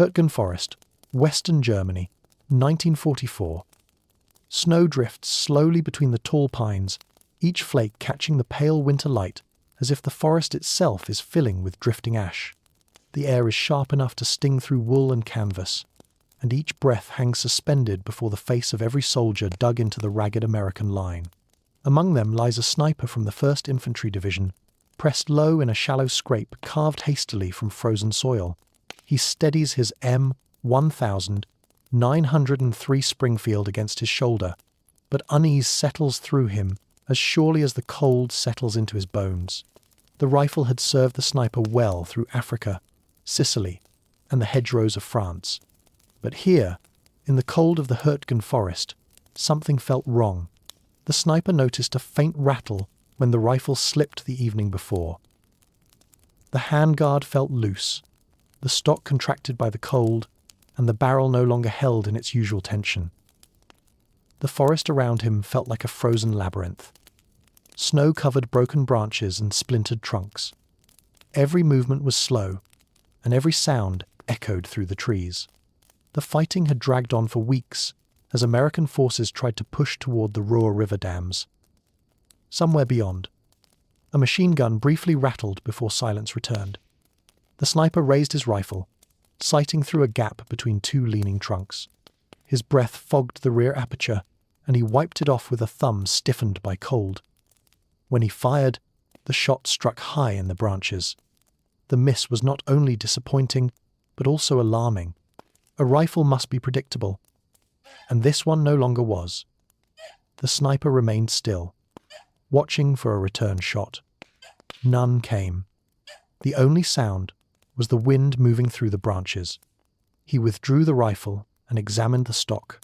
Hurtgen Forest, Western Germany, 1944. Snow drifts slowly between the tall pines, each flake catching the pale winter light as if the forest itself is filling with drifting ash. The air is sharp enough to sting through wool and canvas, and each breath hangs suspended before the face of every soldier dug into the ragged American line. Among them lies a sniper from the 1st Infantry Division, pressed low in a shallow scrape carved hastily from frozen soil. He steadies his M1903 Springfield against his shoulder, but unease settles through him as surely as the cold settles into his bones. The rifle had served the sniper well through Africa, Sicily, and the hedgerows of France. But here, in the cold of the Hurtgen Forest, something felt wrong. The sniper noticed a faint rattle when the rifle slipped the evening before. The handguard felt loose, the stock contracted by the cold, and the barrel no longer held in its usual tension. The forest around him felt like a frozen labyrinth. Snow covered broken branches and splintered trunks. Every movement was slow, and every sound echoed through the trees. The fighting had dragged on for weeks as American forces tried to push toward the Ruhr River dams. Somewhere beyond, a machine gun briefly rattled before silence returned. The sniper raised his rifle, sighting through a gap between two leaning trunks. His breath fogged the rear aperture, and he wiped it off with a thumb stiffened by cold. When he fired, the shot struck high in the branches. The miss was not only disappointing, but also alarming. A rifle must be predictable, and this one no longer was. The sniper remained still, watching for a return shot. None came. The only sound was the wind moving through the branches. He withdrew the rifle and examined the stock.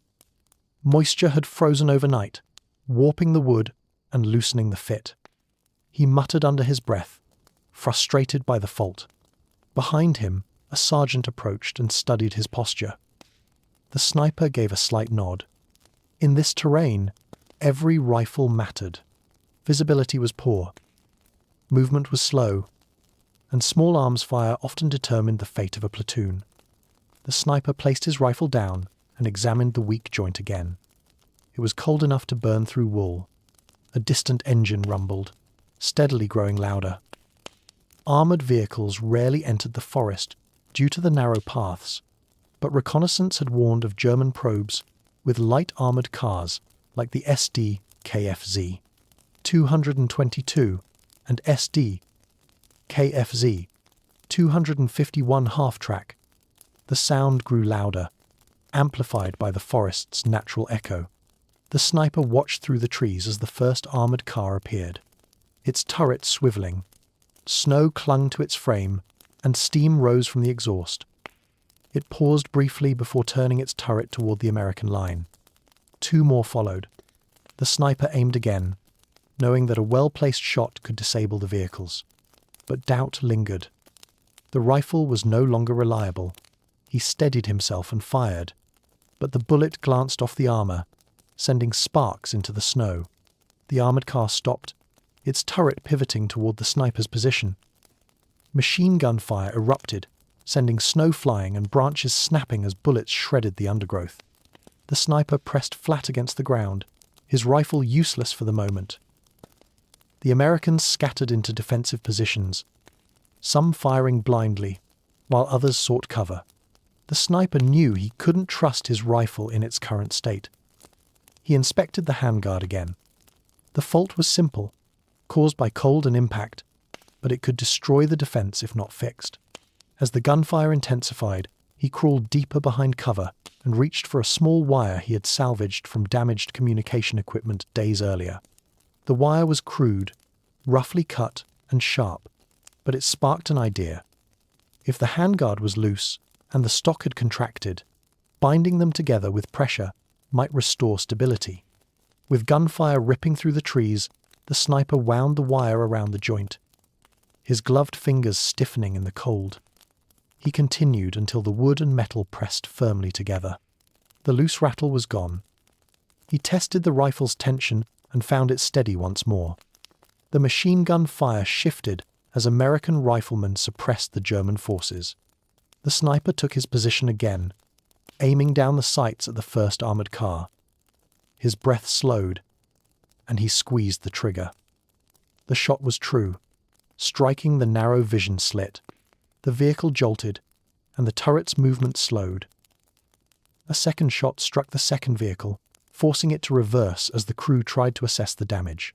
Moisture had frozen overnight, warping the wood and loosening the fit. He muttered under his breath, frustrated by the fault. Behind him, a sergeant approached and studied his posture. The sniper gave a slight nod. In this terrain, every rifle mattered. Visibility was poor. Movement was slow, and small arms fire often determined the fate of a platoon. The sniper placed his rifle down and examined the weak joint again. It was cold enough to burn through wool. A distant engine rumbled, steadily growing louder. Armoured vehicles rarely entered the forest due to the narrow paths, but reconnaissance had warned of German probes with light armoured cars like the SD KFZ 222 and SD KFZ 251 half-track. The sound grew louder, amplified by the forest's natural echo. The sniper watched through the trees as the first armoured car appeared, its turret swivelling. Snow clung to its frame, and steam rose from the exhaust. It paused briefly before turning its turret toward the American line. Two more followed. The sniper aimed again, knowing that a well-placed shot could disable the vehicles. But doubt lingered. The rifle was no longer reliable. He steadied himself and fired, but the bullet glanced off the armour, sending sparks into the snow. The armoured car stopped, its turret pivoting toward the sniper's position. Machine gun fire erupted, sending snow flying and branches snapping as bullets shredded the undergrowth. The sniper pressed flat against the ground, his rifle useless for the moment. The Americans scattered into defensive positions, some firing blindly, while others sought cover. The sniper knew he couldn't trust his rifle in its current state. He inspected the handguard again. The fault was simple, caused by cold and impact, but it could destroy the defense if not fixed. As the gunfire intensified, he crawled deeper behind cover and reached for a small wire he had salvaged from damaged communication equipment days earlier. The wire was crude, roughly cut and sharp, but it sparked an idea. If the handguard was loose and the stock had contracted, binding them together with pressure might restore stability. With gunfire ripping through the trees, the sniper wound the wire around the joint, his gloved fingers stiffening in the cold. He continued until the wood and metal pressed firmly together. The loose rattle was gone. He tested the rifle's tension and found it steady once more. The machine gun fire shifted as American riflemen suppressed the German forces. The sniper took his position again, aiming down the sights at the first armored car. His breath slowed, and he squeezed the trigger. The shot was true, striking the narrow vision slit. The vehicle jolted, and the turret's movement slowed. A second shot struck the second vehicle, forcing it to reverse as the crew tried to assess the damage.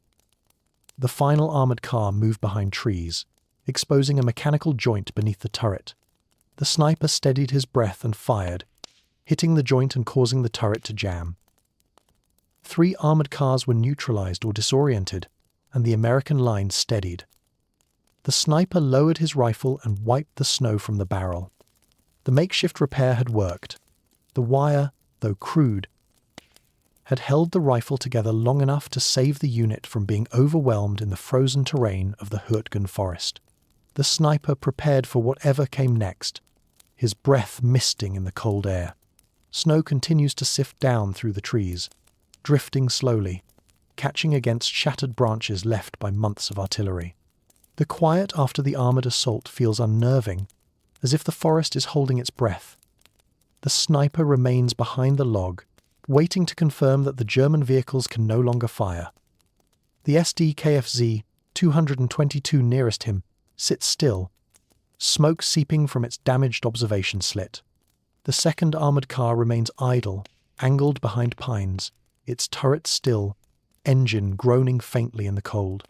The final armored car moved behind trees, exposing a mechanical joint beneath the turret. The sniper steadied his breath and fired, hitting the joint and causing the turret to jam. 3 armored cars were neutralized or disoriented, and the American line steadied. The sniper lowered his rifle and wiped the snow from the barrel. The makeshift repair had worked. The wire, though crude, had held the rifle together long enough to save the unit from being overwhelmed in the frozen terrain of the Hurtgen forest. The sniper prepared for whatever came next, his breath misting in the cold air. Snow continues to sift down through the trees, drifting slowly, catching against shattered branches left by months of artillery. The quiet after the armoured assault feels unnerving, as if the forest is holding its breath. The sniper remains behind the log, waiting to confirm that the German vehicles can no longer fire. The SD KFZ 222 nearest him sits still, smoke seeping from its damaged observation slit. The second armoured car remains idle, angled behind pines, its turret still, engine groaning faintly in the cold.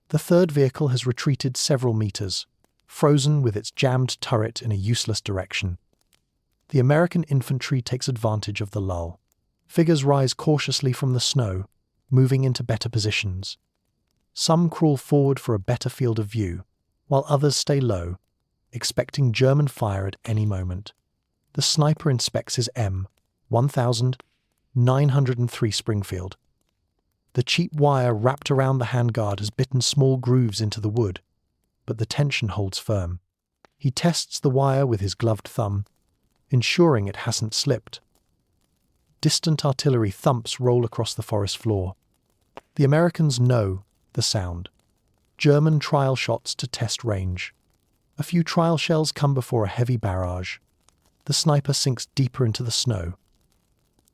The third vehicle has retreated several meters, frozen with its jammed turret in a useless direction. The American infantry takes advantage of the lull. Figures rise cautiously from the snow, moving into better positions. Some crawl forward for a better field of view, while others stay low, expecting German fire at any moment. The sniper inspects his M1903 Springfield. The cheap wire wrapped around the handguard has bitten small grooves into the wood, but the tension holds firm. He tests the wire with his gloved thumb, ensuring it hasn't slipped. Distant artillery thumps roll across the forest floor. The Americans know the sound. German trial shots to test range. A few trial shells come before a heavy barrage. The sniper sinks deeper into the snow,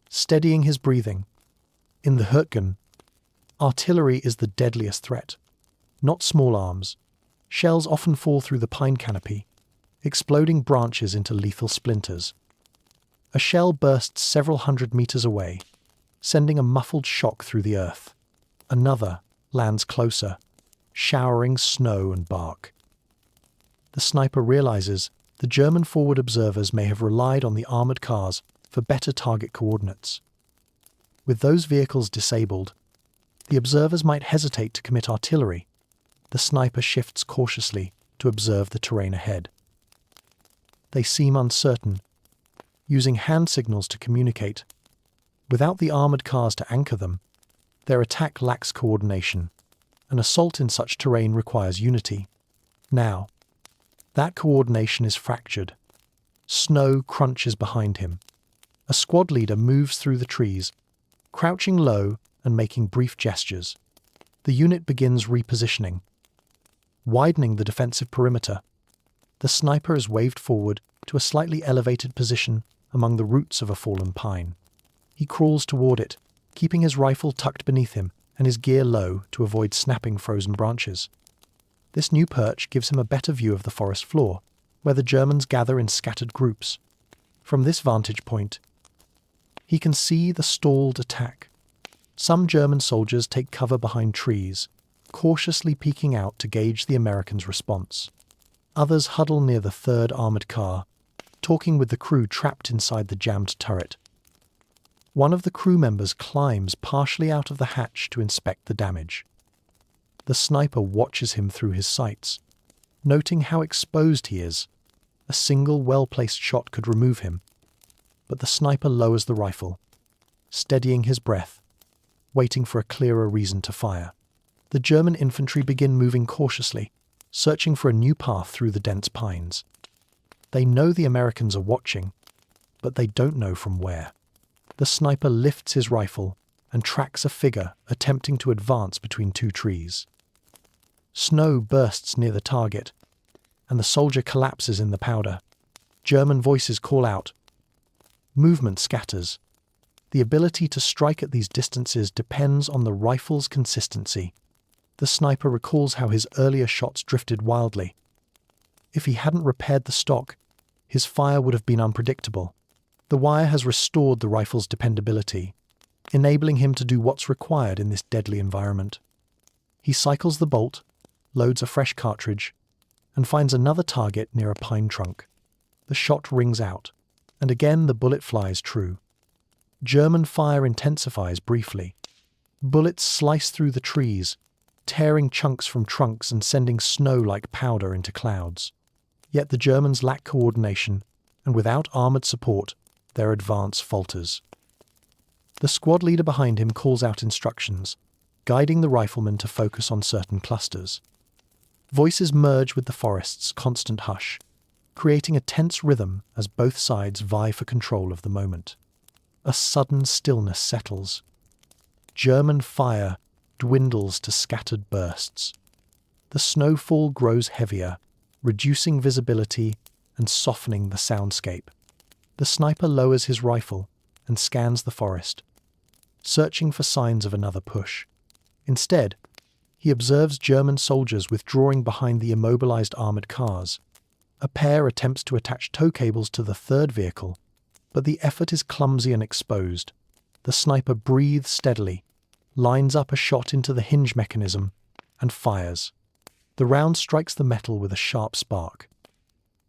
steadying his breathing. In the Hurtgen, artillery is the deadliest threat, not small arms. Shells often fall through the pine canopy, exploding branches into lethal splinters. A shell bursts several hundred meters away, sending a muffled shock through the earth. Another lands closer, showering snow and bark. The sniper realizes the German forward observers may have relied on the armored cars for better target coordinates. With those vehicles disabled, the observers might hesitate to commit artillery. The sniper shifts cautiously to observe the terrain ahead. They seem uncertain, using hand signals to communicate. Without the armored cars to anchor them, their attack lacks coordination. An assault in such terrain requires unity. Now, that coordination is fractured. Snow crunches behind him. A squad leader moves through the trees, crouching low and making brief gestures. The unit begins repositioning, widening the defensive perimeter. The sniper is waved forward to a slightly elevated position among the roots of a fallen pine. He crawls toward it, keeping his rifle tucked beneath him and his gear low to avoid snapping frozen branches. This new perch gives him a better view of the forest floor, where the Germans gather in scattered groups. From this vantage point, he can see the stalled attack. Some German soldiers take cover behind trees, cautiously peeking out to gauge the Americans' response. Others huddle near the third armored car, talking with the crew trapped inside the jammed turret. One of the crew members climbs partially out of the hatch to inspect the damage. The sniper watches him through his sights, noting how exposed he is. A single well-placed shot could remove him, but the sniper lowers the rifle, steadying his breath, waiting for a clearer reason to fire. The German infantry begin moving cautiously, searching for a new path through the dense pines. They know the Americans are watching, but they don't know from where. The sniper lifts his rifle and tracks a figure attempting to advance between two trees. Snow bursts near the target, and the soldier collapses in the powder, German voices call out. Movement scatters. The ability to strike at these distances depends on the rifle's consistency. The sniper recalls how his earlier shots drifted wildly. If he hadn't repaired the stock, his fire would have been unpredictable. The wire has restored the rifle's dependability, enabling him to do what's required in this deadly environment. He cycles the bolt, loads a fresh cartridge, and finds another target near a pine trunk. The shot rings out, and again the bullet flies true. German fire intensifies briefly. Bullets slice through the trees, tearing chunks from trunks and sending snow like powder into clouds. Yet the Germans lack coordination, and without armoured support, their advance falters. The squad leader behind him calls out instructions, guiding the riflemen to focus on certain clusters. Voices merge with the forest's constant hush, creating a tense rhythm as both sides vie for control of the moment. A sudden stillness settles. German fire dwindles to scattered bursts. The snowfall grows heavier, reducing visibility and softening the soundscape. The sniper lowers his rifle and scans the forest, searching for signs of another push. Instead, he observes German soldiers withdrawing behind the immobilized armored cars. A pair attempts to attach tow cables to the third vehicle, but the effort is clumsy and exposed. The sniper breathes steadily, lines up a shot into the hinge mechanism, and fires. The round strikes the metal with a sharp spark.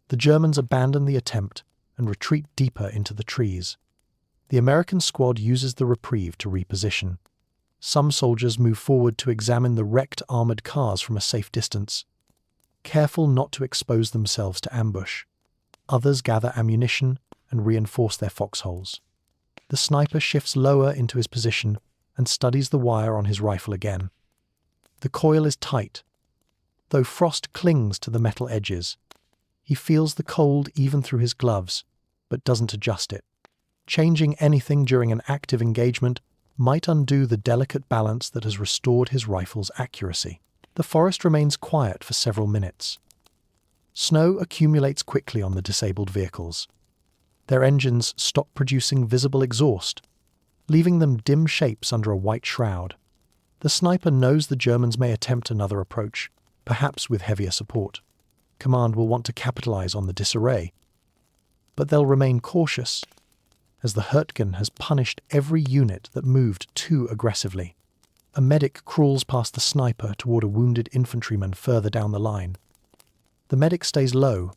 The Germans abandon the attempt and retreat deeper into the trees. The American squad uses the reprieve to reposition. Some soldiers move forward to examine the wrecked armoured cars from a safe distance, careful not to expose themselves to ambush. Others gather ammunition and reinforce their foxholes. The sniper shifts lower into his position and studies the wire on his rifle again. The coil is tight, though frost clings to the metal edges. He feels the cold even through his gloves, but doesn't adjust it. Changing anything during an active engagement might undo the delicate balance that has restored his rifle's accuracy. The forest remains quiet for several minutes. Snow accumulates quickly on the disabled vehicles. Their engines stop producing visible exhaust, leaving them dim shapes under a white shroud. The sniper knows the Germans may attempt another approach, perhaps with heavier support. Command will want to capitalize on the disarray, but they'll remain cautious, as the Hurtgen has punished every unit that moved too aggressively. A medic crawls past the sniper toward a wounded infantryman further down the line. The medic stays low,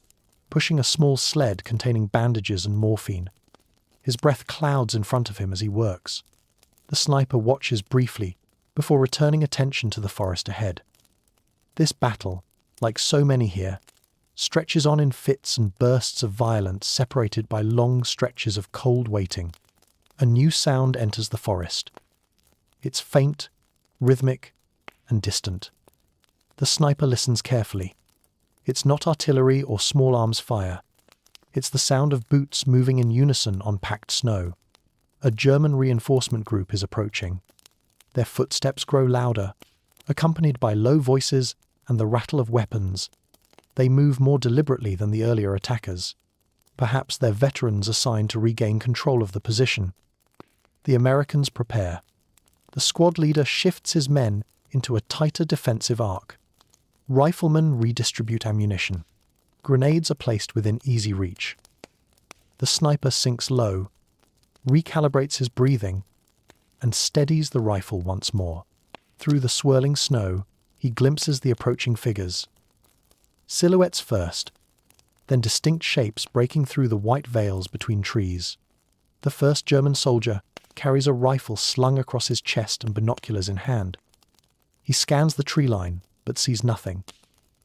pushing a small sled containing bandages and morphine. His breath clouds in front of him as he works. The sniper watches briefly before returning attention to the forest ahead. This battle, like so many here, stretches on in fits and bursts of violence separated by long stretches of cold waiting. A new sound enters the forest. It's faint, rhythmic, and distant. The sniper listens carefully. It's not artillery or small arms fire. It's the sound of boots moving in unison on packed snow. A German reinforcement group is approaching. Their footsteps grow louder, accompanied by low voices and the rattle of weapons. They move more deliberately than the earlier attackers. Perhaps they're veterans assigned to regain control of the position. The Americans prepare. The squad leader shifts his men into a tighter defensive arc. Riflemen redistribute ammunition. Grenades are placed within easy reach. The sniper sinks low, recalibrates his breathing, and steadies the rifle once more. Through the swirling snow, he glimpses the approaching figures. Silhouettes first, then distinct shapes breaking through the white veils between trees. The first German soldier carries a rifle slung across his chest and binoculars in hand. He scans the tree line, but sees nothing.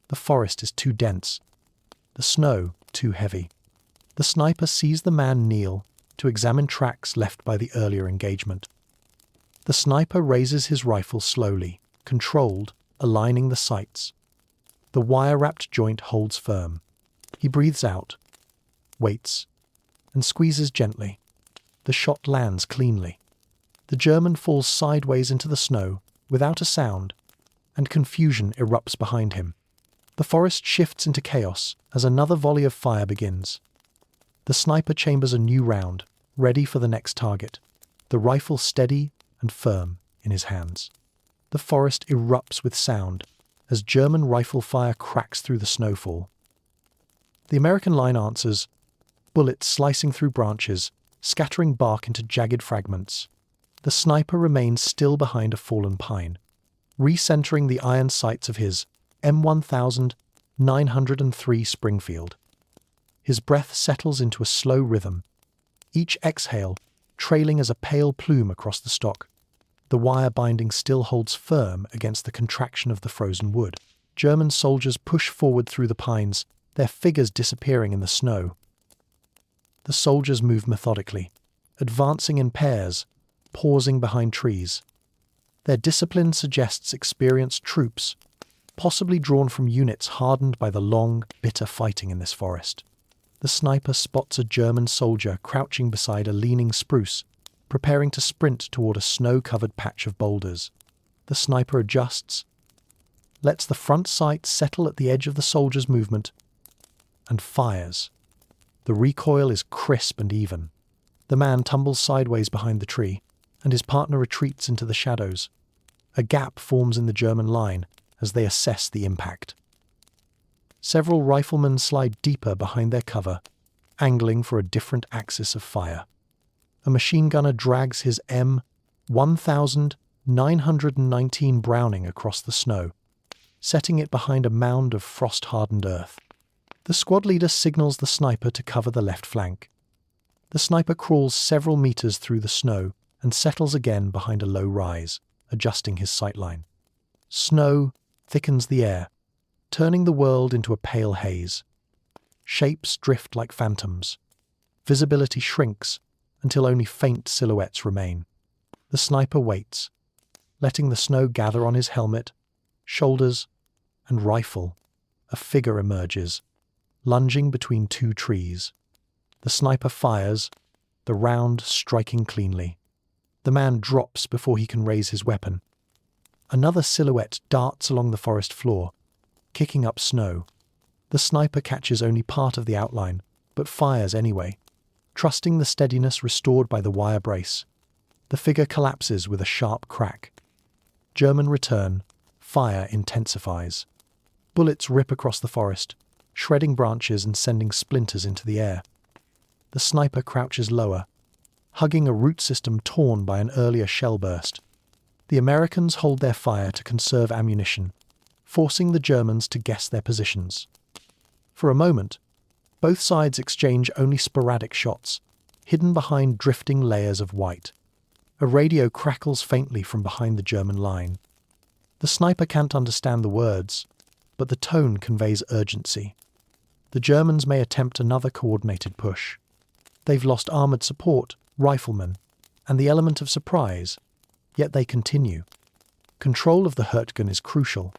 The forest is too dense, the snow too heavy. The sniper sees the man kneel to examine tracks left by the earlier engagement. The sniper raises his rifle slowly, controlled, aligning the sights. The wire-wrapped joint holds firm. He breathes out, waits, and squeezes gently. The shot lands cleanly. The German falls sideways into the snow, without a sound, and confusion erupts behind him. The forest shifts into chaos as another volley of fire begins. The sniper chambers a new round, ready for the next target, the rifle steady and firm in his hands. The forest erupts with sound as German rifle fire cracks through the snowfall. The American line answers, bullets slicing through branches, scattering bark into jagged fragments. The sniper remains still behind a fallen pine, recentering the iron sights of his M1903 Springfield. His breath settles into a slow rhythm, each exhale trailing as a pale plume across the stock. The wire binding still holds firm against the contraction of the frozen wood. German soldiers push forward through the pines, their figures disappearing in the snow. The soldiers move methodically, advancing in pairs, pausing behind trees. Their discipline suggests experienced troops, possibly drawn from units hardened by the long, bitter fighting in this forest. The sniper spots a German soldier crouching beside a leaning spruce, preparing to sprint toward a snow-covered patch of boulders. The sniper adjusts, lets the front sight settle at the edge of the soldier's movement, and fires. The recoil is crisp and even. The man tumbles sideways behind the tree, and his partner retreats into the shadows. A gap forms in the German line as they assess the impact. Several riflemen slide deeper behind their cover, angling for a different axis of fire. A machine gunner drags his M1919 Browning across the snow, setting it behind a mound of frost-hardened earth. The squad leader signals the sniper to cover the left flank. The sniper crawls several meters through the snow and settles again behind a low rise, adjusting his sightline. Snow thickens the air, turning the world into a pale haze. Shapes drift like phantoms. Visibility shrinks until only faint silhouettes remain. The sniper waits, letting the snow gather on his helmet, shoulders, and rifle. A figure emerges, lunging between two trees. The sniper fires, the round striking cleanly. The man drops before he can raise his weapon. Another silhouette darts along the forest floor, kicking up snow. The sniper catches only part of the outline, but fires anyway, trusting the steadiness restored by the wire brace. The figure collapses with a sharp crack. German return. Fire intensifies. Bullets rip across the forest, shredding branches and sending splinters into the air. The sniper crouches lower, hugging a root system torn by an earlier shell burst. The Americans hold their fire to conserve ammunition, forcing the Germans to guess their positions. For a moment, both sides exchange only sporadic shots, hidden behind drifting layers of white. A radio crackles faintly from behind the German line. The sniper can't understand the words, but the tone conveys urgency. The Germans may attempt another coordinated push. They've lost armoured support, riflemen, and the element of surprise, yet they continue. Control of the Hurtgen is crucial,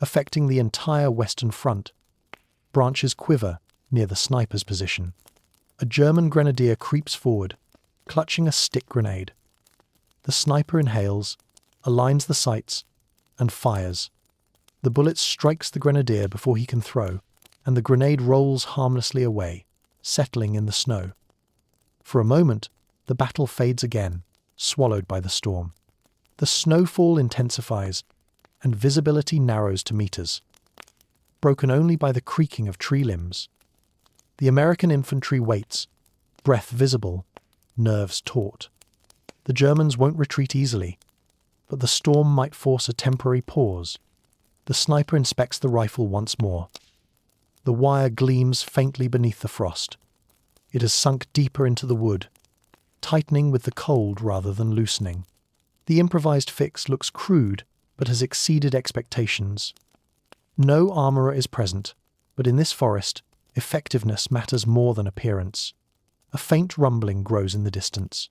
affecting the entire western front. Branches quiver near the sniper's position. A German grenadier creeps forward, clutching a stick grenade. The sniper inhales, aligns the sights, and fires. The bullet strikes the grenadier before he can throw, and the grenade rolls harmlessly away, settling in the snow. For a moment, the battle fades again, swallowed by the storm. The snowfall intensifies, and visibility narrows to meters, broken only by the creaking of tree limbs. The American infantry waits, breath visible, nerves taut. The Germans won't retreat easily, but the storm might force a temporary pause. The sniper inspects the rifle once more. The wire gleams faintly beneath the frost. It has sunk deeper into the wood, tightening with the cold rather than loosening. The improvised fix looks crude, but has exceeded expectations. No armourer is present, but in this forest, effectiveness matters more than appearance. A faint rumbling grows in the distance.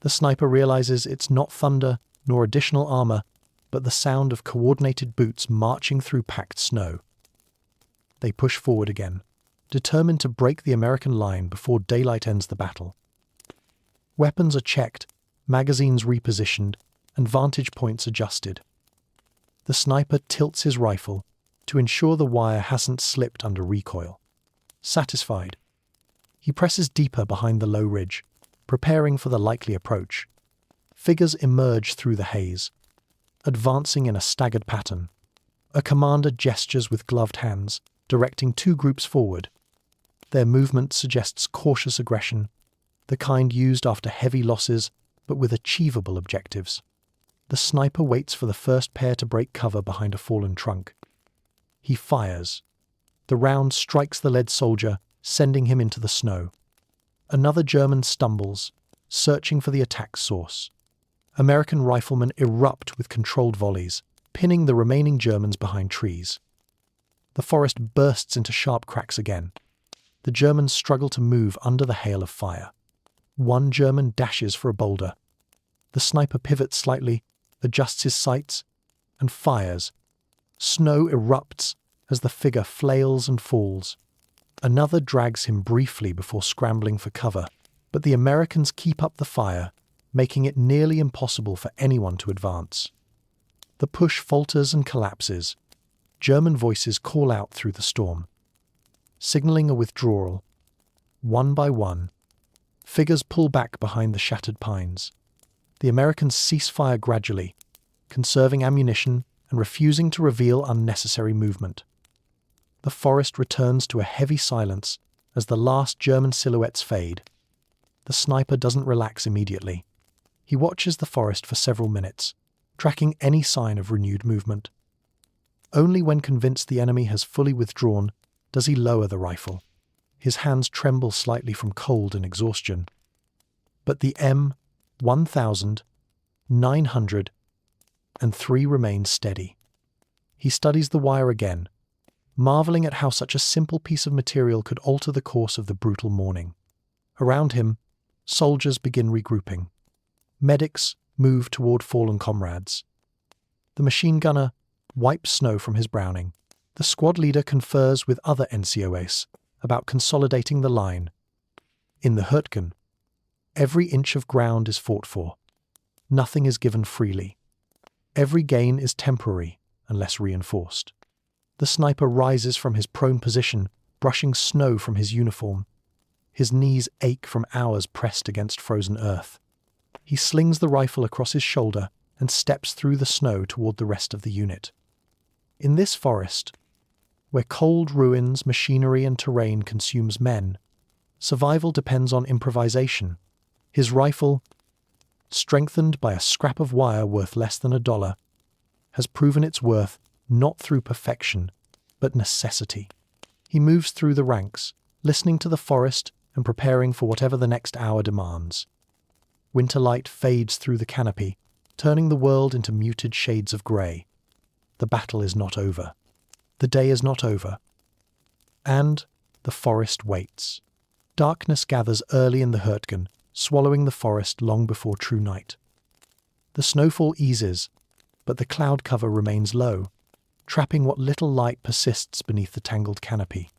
The sniper realizes it's not thunder nor additional armour, but the sound of coordinated boots marching through packed snow. They push forward again, determined to break the American line before daylight ends the battle. Weapons are checked, magazines repositioned, and vantage points adjusted. The sniper tilts his rifle to ensure the wire hasn't slipped under recoil. Satisfied, He presses deeper behind the low ridge, preparing for the likely approach. Figures emerge through the haze, advancing in a staggered pattern. A commander gestures with gloved hands, directing two groups forward. Their movement suggests cautious aggression, the kind used after heavy losses, but with achievable objectives. The sniper waits for the first pair to break cover behind a fallen trunk. He fires. The round strikes the lead soldier, sending him into the snow. Another German stumbles, searching for the attack source. American riflemen erupt with controlled volleys, pinning the remaining Germans behind trees. The forest bursts into sharp cracks again. The Germans struggle to move under the hail of fire. One German dashes for a boulder. The sniper pivots slightly, adjusts his sights, and fires. Snow erupts as the figure flails and falls. Another drags him briefly before scrambling for cover, but the Americans keep up the fire, making it nearly impossible for anyone to advance. The push falters and collapses. German voices call out through the storm, signaling a withdrawal. One by one, figures pull back behind the shattered pines. The Americans cease fire gradually, conserving ammunition and refusing to reveal unnecessary movement. The forest returns to a heavy silence as the last German silhouettes fade. The sniper doesn't relax immediately. He watches the forest for several minutes, tracking any sign of renewed movement. Only when convinced the enemy has fully withdrawn does he lower the rifle. His hands tremble slightly from cold and exhaustion. But the M1903 remains steady. He studies the wire again, marveling at how such a simple piece of material could alter the course of the brutal morning. Around him, soldiers begin regrouping. Medics move toward fallen comrades. The machine gunner wipes snow from his Browning. The squad leader confers with other NCOs about consolidating the line. In the Hurtgen, every inch of ground is fought for. Nothing is given freely. Every gain is temporary unless reinforced. The sniper rises from his prone position, brushing snow from his uniform. His knees ache from hours pressed against frozen earth. He slings the rifle across his shoulder and steps through the snow toward the rest of the unit. In this forest, where cold ruins, machinery and terrain consumes men, survival depends on improvisation. His rifle, strengthened by a scrap of wire worth less than $1, has proven its worth not through perfection, but necessity. He moves through the ranks, listening to the forest and preparing for whatever the next hour demands. Winter light fades through the canopy, turning the world into muted shades of grey. The battle is not over. The day is not over. And the forest waits. Darkness gathers early in the Hurtgen, swallowing the forest long before true night. The snowfall eases, but the cloud cover remains low, trapping what little light persists beneath the tangled canopy.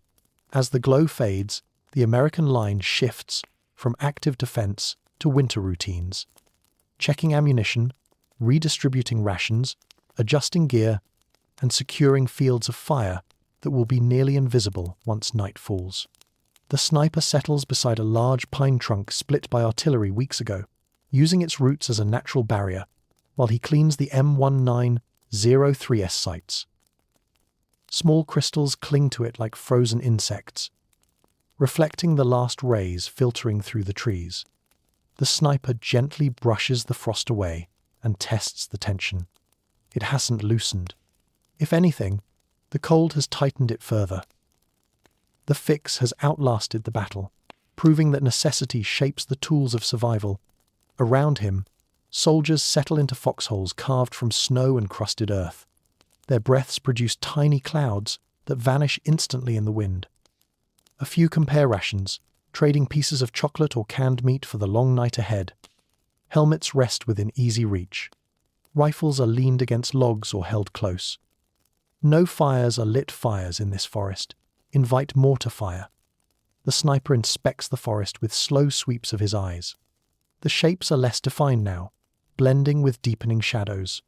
As the glow fades, the American line shifts from active defense to winter routines, checking ammunition, redistributing rations, adjusting gear, and securing fields of fire that will be nearly invisible once night falls. The sniper settles beside a large pine trunk split by artillery weeks ago, using its roots as a natural barrier, while he cleans the M1903 sights. Small crystals cling to it like frozen insects, reflecting the last rays filtering through the trees. The sniper gently brushes the frost away and tests the tension. It hasn't loosened. If anything, the cold has tightened it further. The fix has outlasted the battle, proving that necessity shapes the tools of survival. Around him, soldiers settle into foxholes carved from snow and crusted earth. Their breaths produce tiny clouds that vanish instantly in the wind. A few compare rations, trading pieces of chocolate or canned meat for the long night ahead. Helmets rest within easy reach. Rifles are leaned against logs or held close. No fires are lit fires in this forest. Invite mortar fire. The sniper inspects the forest with slow sweeps of his eyes. The shapes are less defined now, blending with deepening shadows.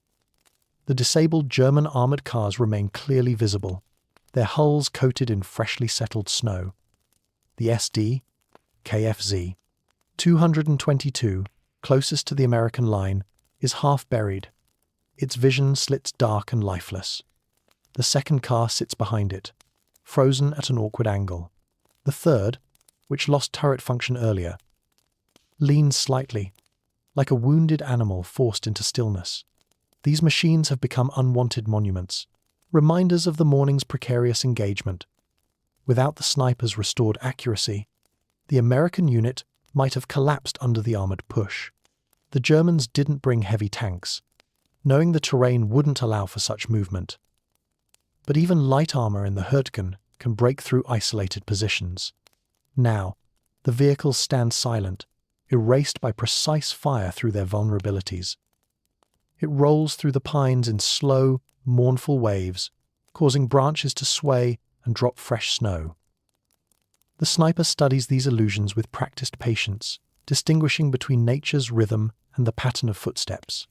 The disabled German armoured cars remain clearly visible, their hulls coated in freshly settled snow. The SD, KFZ. 222, closest to the American line, is half buried. Its vision slits dark and lifeless. The second car sits behind it, frozen at an awkward angle. The third, which lost turret function earlier, leans slightly, like a wounded animal forced into stillness. These machines have become unwanted monuments, reminders of the morning's precarious engagement. Without the sniper's restored accuracy, the American unit might have collapsed under the armoured push. The Germans didn't bring heavy tanks, knowing the terrain wouldn't allow for such movement. But even light armour in the Hurtgen can break through isolated positions. Now, the vehicles stand silent, erased by precise fire through their vulnerabilities. It rolls through the pines in slow, mournful waves, causing branches to sway and drop fresh snow. The sniper studies these illusions with practiced patience, distinguishing between nature's rhythm and the pattern of footsteps.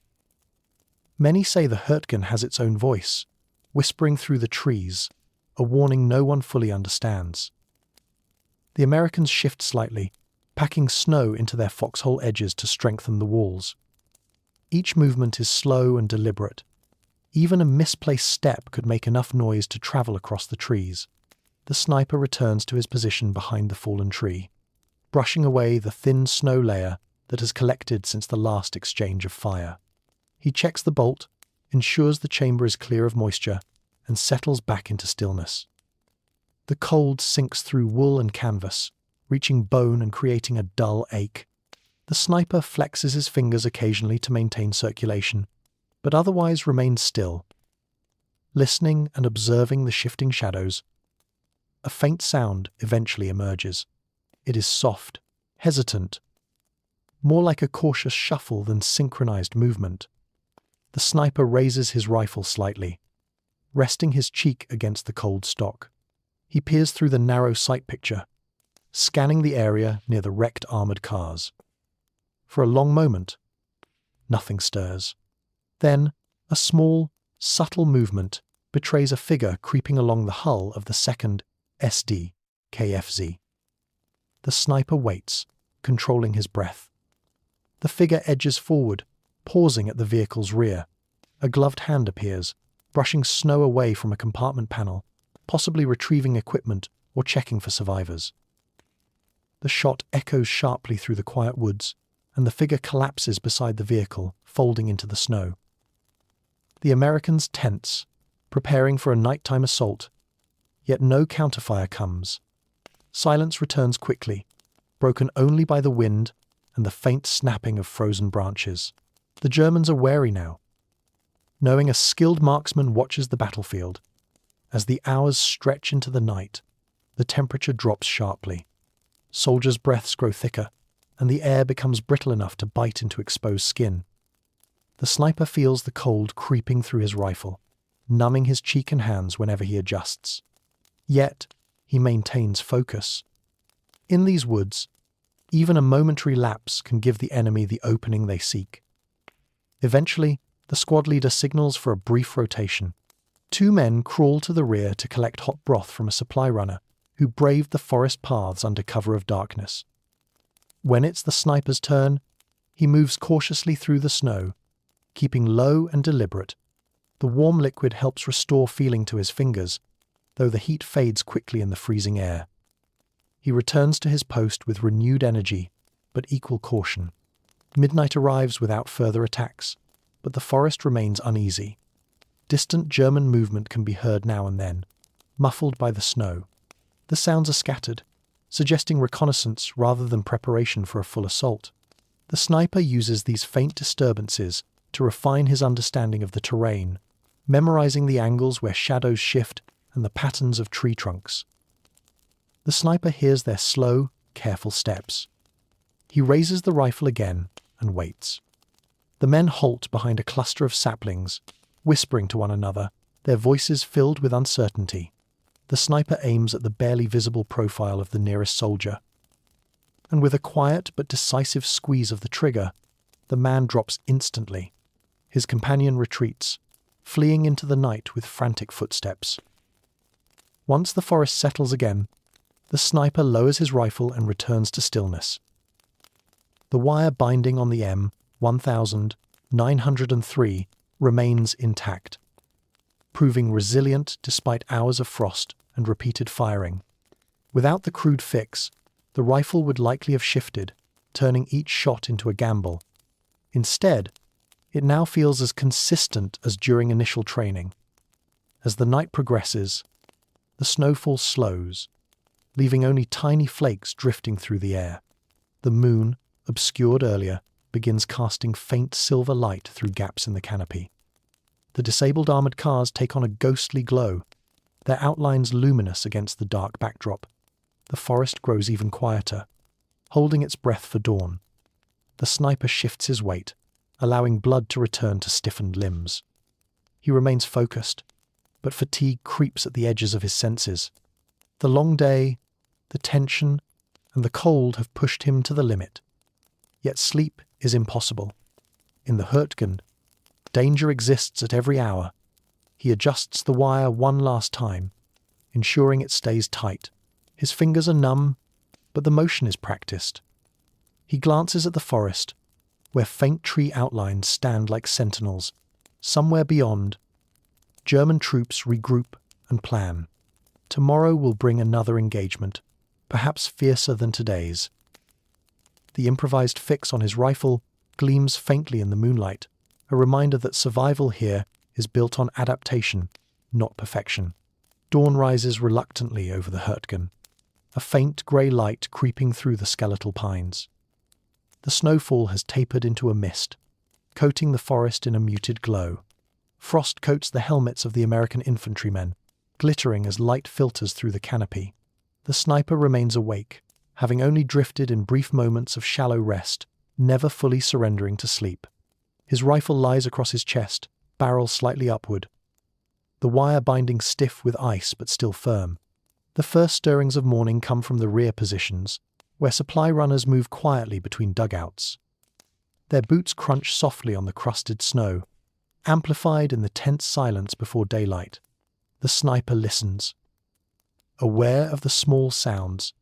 Many say the Hurtgen has its own voice, whispering through the trees, a warning no one fully understands. The Americans shift slightly, packing snow into their foxhole edges to strengthen the walls. Each movement is slow and deliberate. Even a misplaced step could make enough noise to travel across the trees. The sniper returns to his position behind the fallen tree, brushing away the thin snow layer that has collected since the last exchange of fire. He checks the bolt, ensures the chamber is clear of moisture, and settles back into stillness. The cold sinks through wool and canvas, reaching bone and creating a dull ache. The sniper flexes his fingers occasionally to maintain circulation, but otherwise remains still. Listening and observing the shifting shadows, a faint sound eventually emerges. It is soft, hesitant, more like a cautious shuffle than synchronized movement. The sniper raises his rifle slightly, resting his cheek against the cold stock. He peers through the narrow sight picture, scanning the area near the wrecked armored cars. For a long moment, nothing stirs. Then, a small, subtle movement betrays a figure creeping along the hull of the second SD KFZ. The sniper waits, controlling his breath. The figure edges forward, pausing at the vehicle's rear. A gloved hand appears, brushing snow away from a compartment panel, possibly retrieving equipment or checking for survivors. The shot echoes sharply through the quiet woods, and the figure collapses beside the vehicle, folding into the snow. The Americans tense, preparing for a nighttime assault, yet no counterfire comes. Silence returns quickly, broken only by the wind and the faint snapping of frozen branches. The Germans are wary now, knowing a skilled marksman watches the battlefield. As the hours stretch into the night, the temperature drops sharply. Soldiers' breaths grow thicker, and the air becomes brittle enough to bite into exposed skin. The sniper feels the cold creeping through his rifle, numbing his cheek and hands whenever he adjusts. Yet, he maintains focus. In these woods, even a momentary lapse can give the enemy the opening they seek. Eventually, the squad leader signals for a brief rotation. 2 men crawl to the rear to collect hot broth from a supply runner who braved the forest paths under cover of darkness. When it's the sniper's turn, he moves cautiously through the snow, keeping low and deliberate. The warm liquid helps restore feeling to his fingers, though the heat fades quickly in the freezing air. He returns to his post with renewed energy, but equal caution. Midnight arrives without further attacks, but the forest remains uneasy. Distant German movement can be heard now and then, muffled by the snow. The sounds are scattered, suggesting reconnaissance rather than preparation for a full assault. The sniper uses these faint disturbances to refine his understanding of the terrain, memorizing the angles where shadows shift and the patterns of tree trunks. The sniper hears their slow, careful steps. He raises the rifle again and waits. The men halt behind a cluster of saplings, whispering to one another, their voices filled with uncertainty. The sniper aims at the barely visible profile of the nearest soldier, and with a quiet but decisive squeeze of the trigger, the man drops instantly. His companion retreats, fleeing into the night with frantic footsteps. Once the forest settles again, The sniper lowers his rifle and returns to stillness. The wire binding on the M1903 remains intact, proving resilient despite hours of frost and repeated firing. Without the crude fix, the rifle would likely have shifted, turning each shot into a gamble. Instead, it now feels as consistent as during initial training. As the night progresses, the snowfall slows, leaving only tiny flakes drifting through the air. The moon, obscured earlier, begins casting faint silver light through gaps in the canopy. The disabled armored cars take on a ghostly glow, their outlines luminous against the dark backdrop. The forest grows even quieter, holding its breath for dawn. The sniper shifts his weight, allowing blood to return to stiffened limbs. He remains focused, but fatigue creeps at the edges of his senses. The long day, the tension, and the cold have pushed him to the limit. Yet sleep is impossible. In the Hurtgen, danger exists at every hour. He adjusts the wire one last time, ensuring it stays tight. His fingers are numb, but the motion is practiced. He glances at the forest, where faint tree outlines stand like sentinels. Somewhere beyond, German troops regroup and plan. Tomorrow will bring another engagement, perhaps fiercer than today's. The improvised fix on his rifle gleams faintly in the moonlight, a reminder that survival here is built on adaptation, not perfection. Dawn rises reluctantly over the Hurtgen, a faint grey light creeping through the skeletal pines. The snowfall has tapered into a mist, coating the forest in a muted glow. Frost coats the helmets of the American infantrymen, glittering as light filters through the canopy. The sniper remains awake, having only drifted in brief moments of shallow rest, never fully surrendering to sleep. His rifle lies across his chest, barrel slightly upward, the wire binding stiff with ice but still firm. The first stirrings of morning come from the rear positions, where supply runners move quietly between dugouts. Their boots crunch softly on the crusted snow, amplified in the tense silence before daylight. The sniper listens, aware of the small sounds: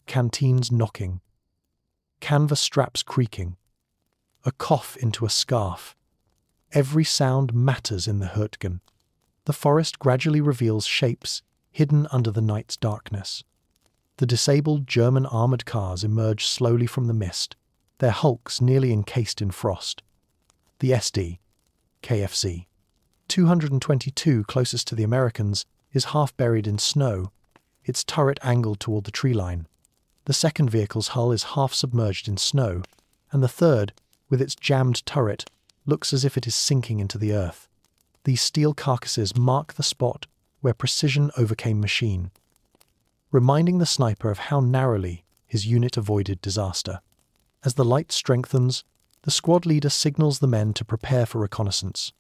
canteens knocking, canvas straps creaking, a cough into a scarf. Every sound matters in the Hurtgen. The forest gradually reveals shapes hidden under the night's darkness. The disabled German armoured cars emerge slowly from the mist, their hulks nearly encased in frost. The SD, KFC 222, closest to the Americans, is half buried in snow, its turret angled toward the tree line. The second vehicle's hull is half submerged in snow, and the third, with its jammed turret, looks as if it is sinking into the earth. These steel carcasses mark the spot where precision overcame machine, reminding the sniper of how narrowly his unit avoided disaster. As the light strengthens, the squad leader signals the men to prepare for reconnaissance.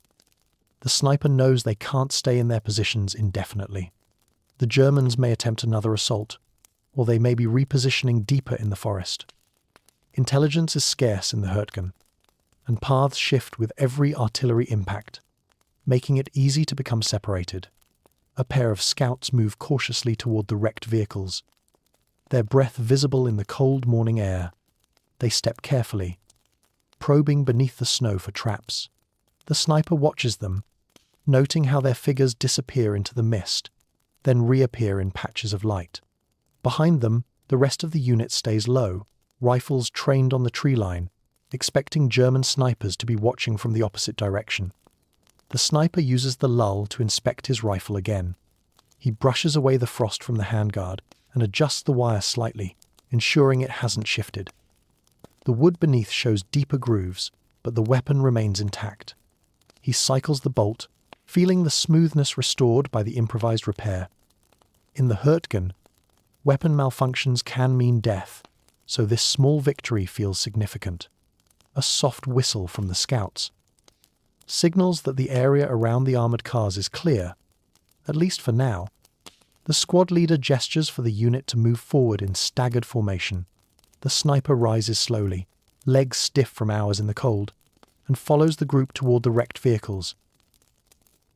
The sniper knows they can't stay in their positions indefinitely. The Germans may attempt another assault, or they may be repositioning deeper in the forest. Intelligence is scarce in the Hurtgen, and paths shift with every artillery impact, making it easy to become separated. A pair of scouts move cautiously toward the wrecked vehicles, their breath visible in the cold morning air. They step carefully, probing beneath the snow for traps. The sniper watches them, noting how their figures disappear into the mist, then reappear in patches of light. Behind them, the rest of the unit stays low, rifles trained on the tree line, expecting German snipers to be watching from the opposite direction. The sniper uses the lull to inspect his rifle again. He brushes away the frost from the handguard and adjusts the wire slightly, ensuring it hasn't shifted. The wood beneath shows deeper grooves, but the weapon remains intact. He cycles the bolt, feeling the smoothness restored by the improvised repair. In the Hurtgen, weapon malfunctions can mean death, so this small victory feels significant. A soft whistle from the scouts signals that the area around the armoured cars is clear, at least for now. The squad leader gestures for the unit to move forward in staggered formation. The sniper rises slowly, legs stiff from hours in the cold, and follows the group toward the wrecked vehicles.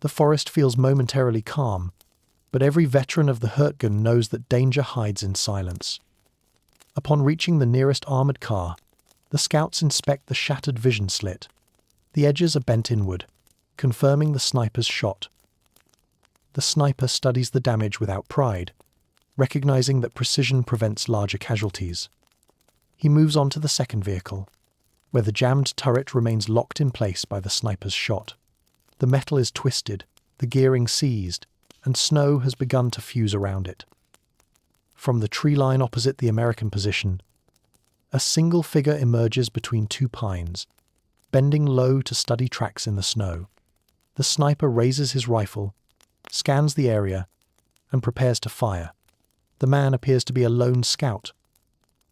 The forest feels momentarily calm, But every veteran of the Hurtgen knows that danger hides in silence. Upon reaching the nearest armoured car, the scouts inspect the shattered vision slit. The edges are bent inward, confirming the sniper's shot. The sniper studies the damage without pride, recognizing that precision prevents larger casualties. He moves on to the second vehicle, where the jammed turret remains locked in place by the sniper's shot. The metal is twisted, the gearing seized, and snow has begun to fuse around it. From the tree line opposite the American position, a single figure emerges between two pines, bending low to study tracks in the snow. The sniper raises his rifle, scans the area, and prepares to fire. The man appears to be a lone scout,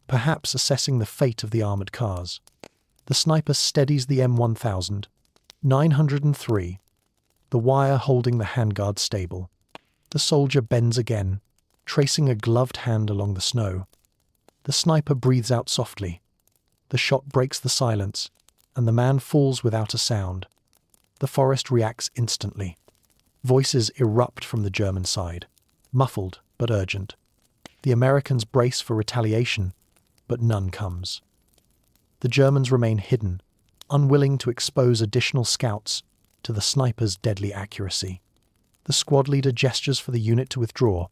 perhaps assessing the fate of the armoured cars. The sniper steadies the M1903, the wire holding the handguard stable. The soldier bends again, tracing a gloved hand along the snow. The sniper breathes out softly. The shot breaks the silence, and the man falls without a sound. The forest reacts instantly. Voices erupt from the German side, muffled but urgent. The Americans brace for retaliation, but none comes. The Germans remain hidden, unwilling to expose additional scouts to the sniper's deadly accuracy. The squad leader gestures for the unit to withdraw,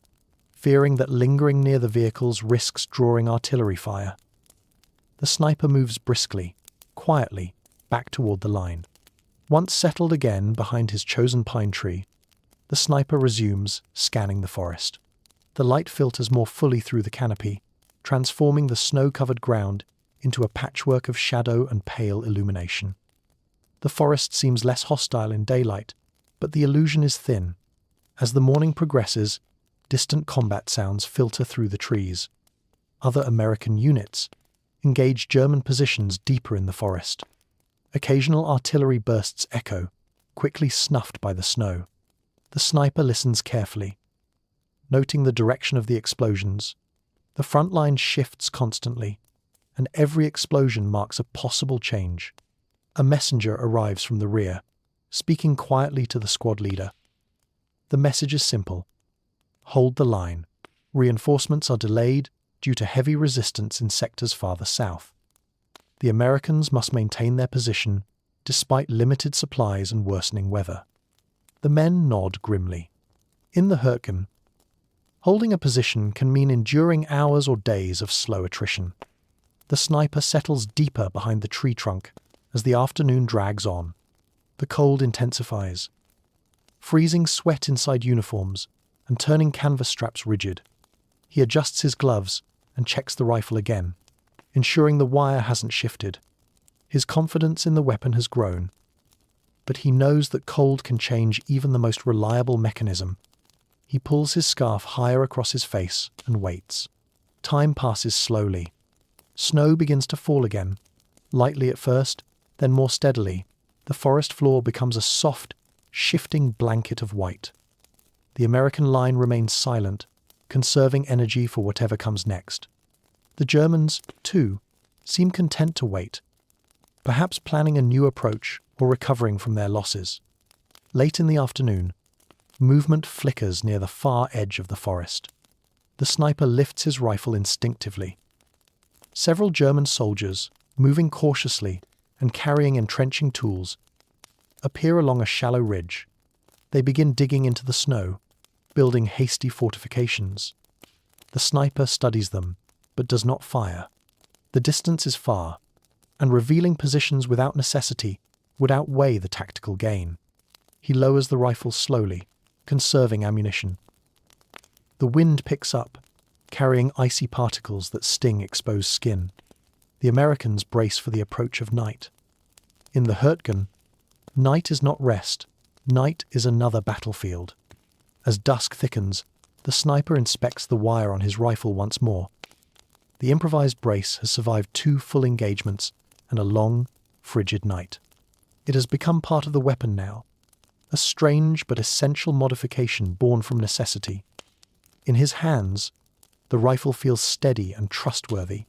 fearing that lingering near the vehicles risks drawing artillery fire. The sniper moves briskly, quietly, back toward the line. Once settled again behind his chosen pine tree, the sniper resumes scanning the forest. The light filters more fully through the canopy, transforming the snow-covered ground into a patchwork of shadow and pale illumination. The forest seems less hostile in daylight, but the illusion is thin. As the morning progresses, distant combat sounds filter through the trees. Other American units engage German positions deeper in the forest. Occasional artillery bursts echo, quickly snuffed by the snow. The sniper listens carefully, noting the direction of the explosions. The front line shifts constantly, and every explosion marks a possible change. A messenger arrives from the rear, speaking quietly to the squad leader. The message is simple: hold the line. Reinforcements are delayed due to heavy resistance in sectors farther south. The Americans must maintain their position despite limited supplies and worsening weather. The men nod grimly. In the Hurtgen, holding a position can mean enduring hours or days of slow attrition. The sniper settles deeper behind the tree trunk as the afternoon drags on. The cold intensifies, freezing sweat inside uniforms and turning canvas straps rigid. He adjusts his gloves and checks the rifle again, ensuring the wire hasn't shifted. His confidence in the weapon has grown, but he knows that cold can change even the most reliable mechanism. He pulls his scarf higher across his face and waits. Time passes slowly. Snow begins to fall again, lightly at first, then more steadily. The forest floor becomes a soft, shifting blanket of white. The American line remains silent, conserving energy for whatever comes next. The Germans, too, seem content to wait, perhaps planning a new approach or recovering from their losses. Late in the afternoon, movement flickers near the far edge of the forest. The sniper lifts his rifle instinctively. Several German soldiers, moving cautiously and carrying entrenching tools, appear along a shallow ridge. They begin digging into the snow, building hasty fortifications. The sniper studies them, but does not fire. The distance is far, and revealing positions without necessity would outweigh the tactical gain. He lowers the rifle slowly, conserving ammunition. The wind picks up, carrying icy particles that sting exposed skin. The Americans brace for the approach of night. In the Hurtgen, night is not rest. Night is another battlefield. As dusk thickens, the sniper inspects the wire on his rifle once more. The improvised brace has survived 2 full engagements and a long, frigid night. It has become part of the weapon now, a strange but essential modification born from necessity. In his hands, the rifle feels steady and trustworthy,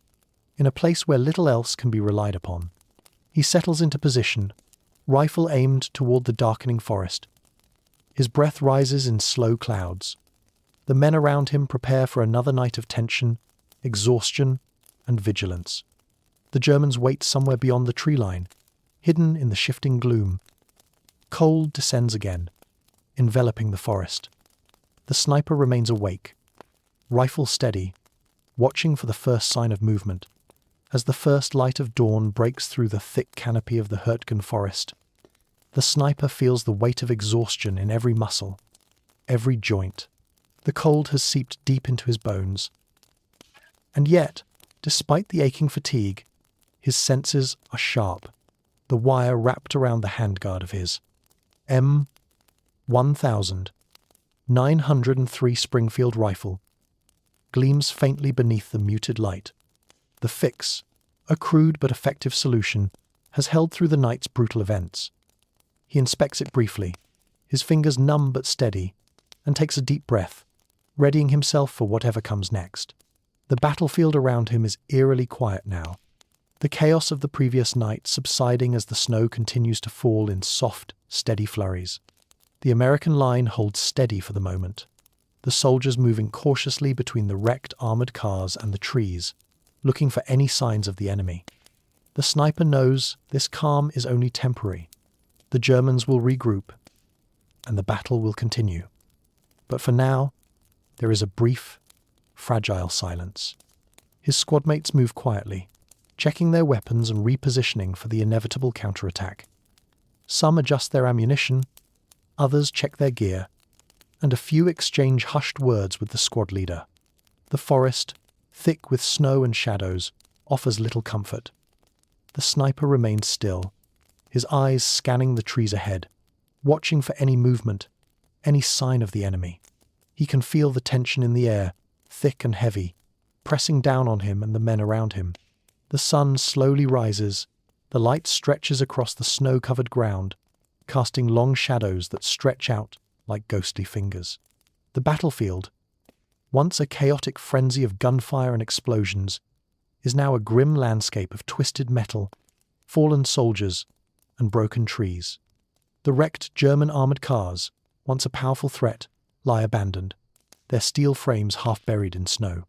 in a place where little else can be relied upon. He settles into position, rifle aimed toward the darkening forest. His breath rises in slow clouds. The men around him prepare for another night of tension, exhaustion, and vigilance. The Germans wait somewhere beyond the tree line, hidden in the shifting gloom. Cold descends again, enveloping the forest. The sniper remains awake, rifle steady, watching for the first sign of movement. As the first light of dawn breaks through the thick canopy of the Hurtgen forest, the sniper feels the weight of exhaustion in every muscle, every joint. The cold has seeped deep into his bones. And yet, despite the aching fatigue, his senses are sharp. The wire wrapped around the handguard of his M1903 Springfield rifle gleams faintly beneath the muted light. The fix, a crude but effective solution, has held through the night's brutal events. He inspects it briefly, his fingers numb but steady, and takes a deep breath, readying himself for whatever comes next. The battlefield around him is eerily quiet now, the chaos of the previous night subsiding as the snow continues to fall in soft, steady flurries. The American line holds steady for the moment, the soldiers moving cautiously between the wrecked armored cars and the trees, looking for any signs of the enemy. The sniper knows this calm is only temporary. The Germans will regroup, and the battle will continue. But for now, there is a brief, fragile silence. His squadmates move quietly, checking their weapons and repositioning for the inevitable counterattack. Some adjust their ammunition, others check their gear, and a few exchange hushed words with the squad leader. The forest, thick with snow and shadows, offers little comfort. The sniper remains still, his eyes scanning the trees ahead, watching for any movement, any sign of the enemy. He can feel the tension in the air, thick and heavy, pressing down on him and the men around him. The sun slowly rises, the light stretches across the snow-covered ground, casting long shadows that stretch out like ghostly fingers. The battlefield, once a chaotic frenzy of gunfire and explosions, is now a grim landscape of twisted metal, fallen soldiers, and broken trees. The wrecked German armored cars, once a powerful threat, lie abandoned, their steel frames half buried in snow.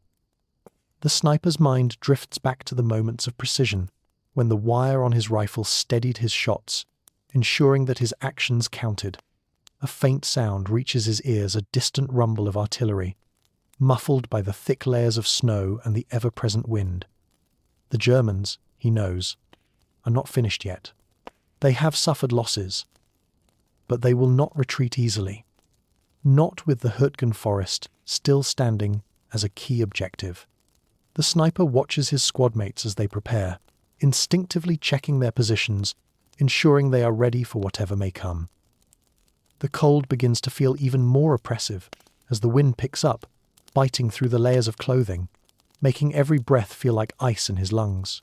The sniper's mind drifts back to the moments of precision when the wire on his rifle steadied his shots, ensuring that his actions counted. A faint sound reaches his ears, a distant rumble of artillery, muffled by the thick layers of snow and the ever-present wind. The Germans, he knows, are not finished yet. They have suffered losses, but they will not retreat easily. Not with the Hurtgen forest still standing as a key objective. The sniper watches his squadmates as they prepare, instinctively checking their positions, ensuring they are ready for whatever may come. The cold begins to feel even more oppressive as the wind picks up, biting through the layers of clothing, making every breath feel like ice in his lungs.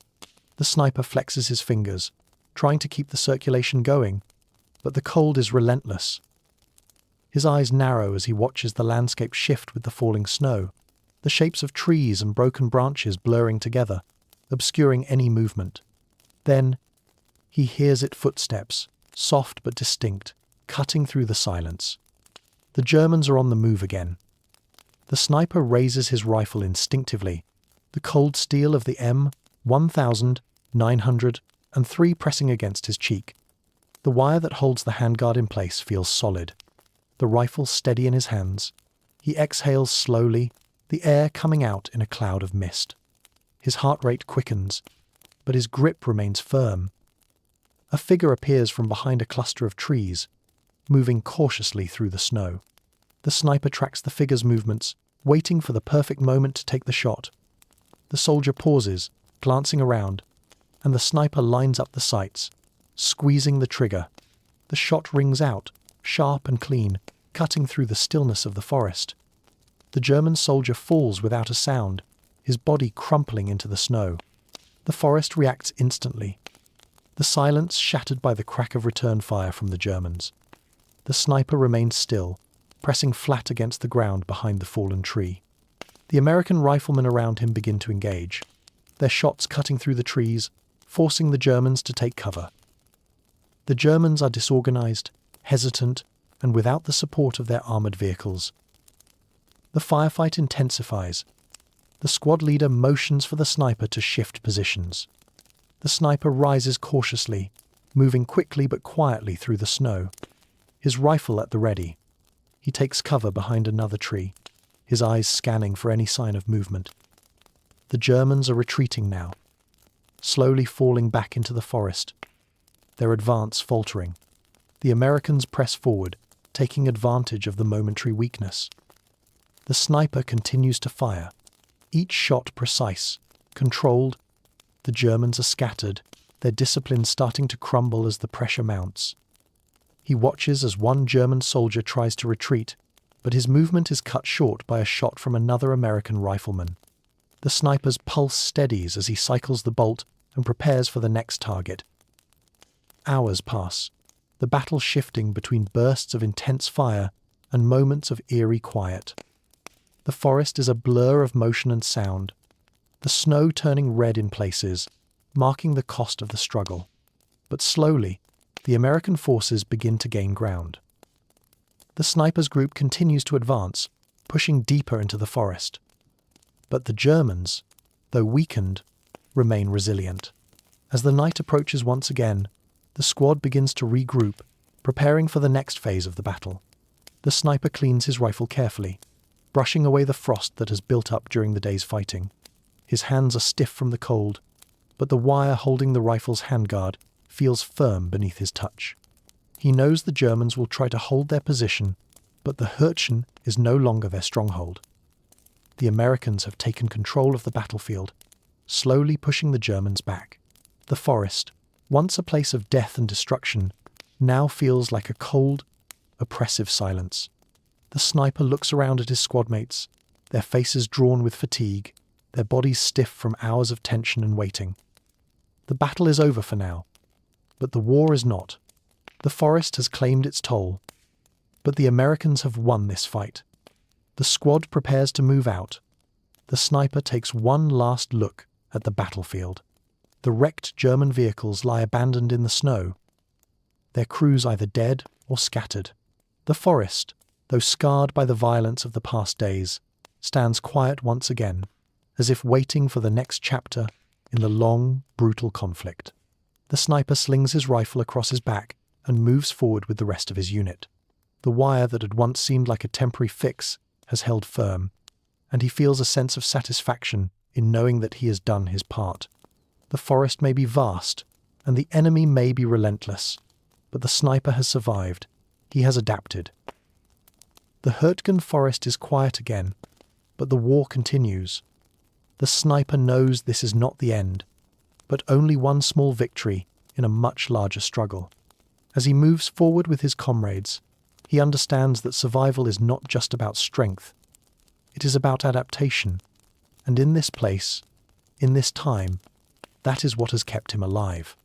The sniper flexes his fingers, trying to keep the circulation going, but the cold is relentless. His eyes narrow as he watches the landscape shift with the falling snow, the shapes of trees and broken branches blurring together, obscuring any movement. Then, he hears its footsteps, soft but distinct, cutting through the silence. The Germans are on the move again. The sniper raises his rifle instinctively, the cold steel of the M1903 pressing against his cheek. The wire that holds the handguard in place feels solid. The rifle steady in his hands. He exhales slowly, the air coming out in a cloud of mist. His heart rate quickens, but his grip remains firm. A figure appears from behind a cluster of trees, moving cautiously through the snow. The sniper tracks the figure's movements, waiting for the perfect moment to take the shot. The soldier pauses, glancing around, and the sniper lines up the sights, squeezing the trigger. The shot rings out, sharp and clean, cutting through the stillness of the forest. The German soldier falls without a sound, his body crumpling into the snow. The forest reacts instantly, the silence shattered by the crack of return fire from the Germans. The sniper remains still, pressing flat against the ground behind the fallen tree. The American riflemen around him begin to engage, their shots cutting through the trees, forcing the Germans to take cover. The Germans are disorganized, hesitant, and without the support of their armored vehicles. The firefight intensifies. The squad leader motions for the sniper to shift positions. The sniper rises cautiously, moving quickly but quietly through the snow. His rifle at the ready. He takes cover behind another tree, his eyes scanning for any sign of movement. The Germans are retreating now, slowly falling back into the forest, their advance faltering. The Americans press forward, taking advantage of the momentary weakness. The sniper continues to fire, each shot precise, controlled. The Germans are scattered, their discipline starting to crumble as the pressure mounts. He watches as one German soldier tries to retreat, but his movement is cut short by a shot from another American rifleman. The sniper's pulse steadies as he cycles the bolt and prepares for the next target. Hours pass, the battle shifting between bursts of intense fire and moments of eerie quiet. The forest is a blur of motion and sound, the snow turning red in places, marking the cost of the struggle. But slowly, the American forces begin to gain ground. The snipers' group continues to advance, pushing deeper into the forest. But the Germans, though weakened, remain resilient. As the night approaches once again, the squad begins to regroup, preparing for the next phase of the battle. The sniper cleans his rifle carefully, brushing away the frost that has built up during the day's fighting. His hands are stiff from the cold, but the wire holding the rifle's handguard feels firm beneath his touch. He knows the Germans will try to hold their position, but the Hürtchen is no longer their stronghold. The Americans have taken control of the battlefield, slowly pushing the Germans back. The forest, once a place of death and destruction, now feels like a cold, oppressive silence. The sniper looks around at his squadmates, their faces drawn with fatigue, their bodies stiff from hours of tension and waiting. The battle is over for now, but the war is not. The forest has claimed its toll, but the Americans have won this fight. The squad prepares to move out. The sniper takes one last look at the battlefield. The wrecked German vehicles lie abandoned in the snow, their crews either dead or scattered. The forest, though scarred by the violence of the past days, stands quiet once again, as if waiting for the next chapter in the long, brutal conflict. The sniper slings his rifle across his back and moves forward with the rest of his unit. The wire that had once seemed like a temporary fix has held firm, and he feels a sense of satisfaction in knowing that he has done his part. The forest may be vast, and the enemy may be relentless, but the sniper has survived. He has adapted. The Hürtgen forest is quiet again, but the war continues. The sniper knows this is not the end, but only one small victory in a much larger struggle. As he moves forward with his comrades, he understands that survival is not just about strength. It is about adaptation, and in this place, in this time, that is what has kept him alive.